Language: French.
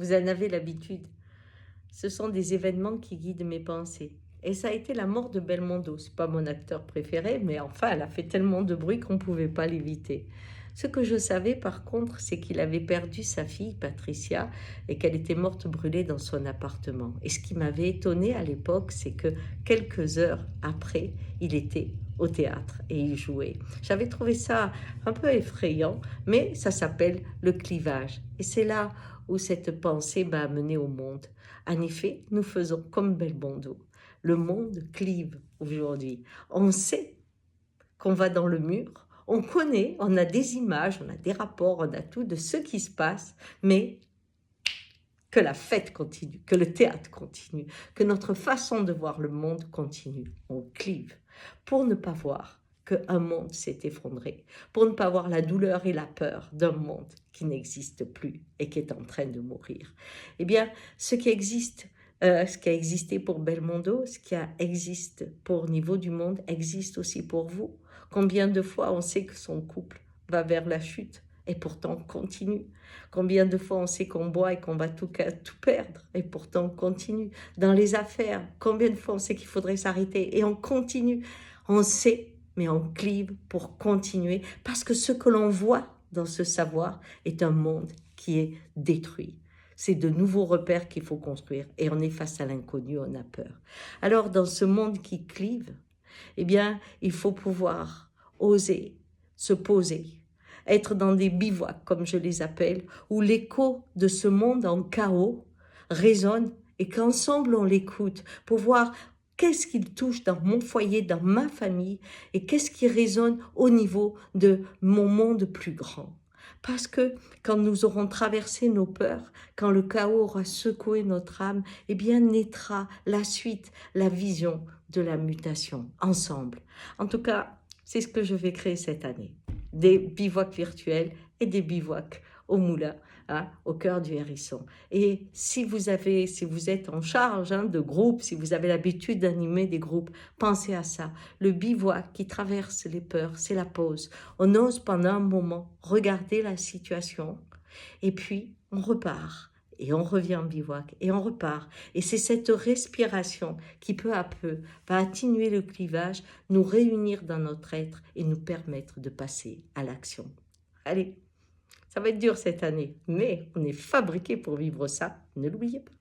vous en avez l'habitude. Ce sont des événements qui guident mes pensées. Et ça a été la mort de Belmondo. C'est pas mon acteur préféré, mais enfin, elle a fait tellement de bruit qu'on ne pouvait pas l'éviter. Ce que je savais par contre, c'est qu'il avait perdu sa fille, Patricia, et qu'elle était morte brûlée dans son appartement. Et ce qui m'avait étonné à l'époque, c'est que quelques heures après, il était au théâtre et il jouait. J'avais trouvé ça un peu effrayant, mais ça s'appelle le clivage. Et c'est là où cette pensée m'a amené au monde. En effet, nous faisons comme Belmondo. Le monde clive aujourd'hui. On sait qu'on va dans le mur, on connaît, on a des images, on a des rapports, on a tout de ce qui se passe, mais que la fête continue, que le théâtre continue, que notre façon de voir le monde continue. On clive pour ne pas voir qu'un monde s'est effondré, pour ne pas voir la douleur et la peur d'un monde qui n'existe plus et qui est en train de mourir. Eh bien, ce qui existe, ce qui a existé pour Belmondo, ce qui existe pour Niveau du Monde, existe aussi pour vous. Combien de fois on sait que son couple va vers la chute et pourtant on continue. Combien de fois on sait qu'on boit et qu'on va tout perdre et pourtant on continue. Dans les affaires, combien de fois on sait qu'il faudrait s'arrêter et on continue. On sait, mais on clive pour continuer parce que ce que l'on voit dans ce savoir est un monde qui est détruit. C'est de nouveaux repères qu'il faut construire et on est face à l'inconnu, on a peur. Alors dans ce monde qui clive, eh bien, il faut pouvoir oser se poser, être dans des bivouacs, comme je les appelle, où l'écho de ce monde en chaos résonne et qu'ensemble on l'écoute pour voir qu'est-ce qu'il touche dans mon foyer, dans ma famille et qu'est-ce qui résonne au niveau de mon monde plus grand. Parce que quand nous aurons traversé nos peurs, quand le chaos aura secoué notre âme, eh bien naîtra la suite, la vision de la mutation, ensemble. En tout cas, c'est ce que je vais créer cette année. Des bivouacs virtuels et des bivouacs au moulin, hein, au cœur du Hérisson. Et si vous êtes en charge de groupes, si vous avez l'habitude d'animer des groupes, pensez à ça. Le bivouac qui traverse les peurs, c'est la pause. On ose pendant un moment regarder la situation et puis on repart. Et on revient en bivouac, et on repart. Et c'est cette respiration qui, peu à peu, va atténuer le clivage, nous réunir dans notre être et nous permettre de passer à l'action. Allez, ça va être dur cette année, mais on est fabriqué pour vivre ça, ne l'oubliez pas.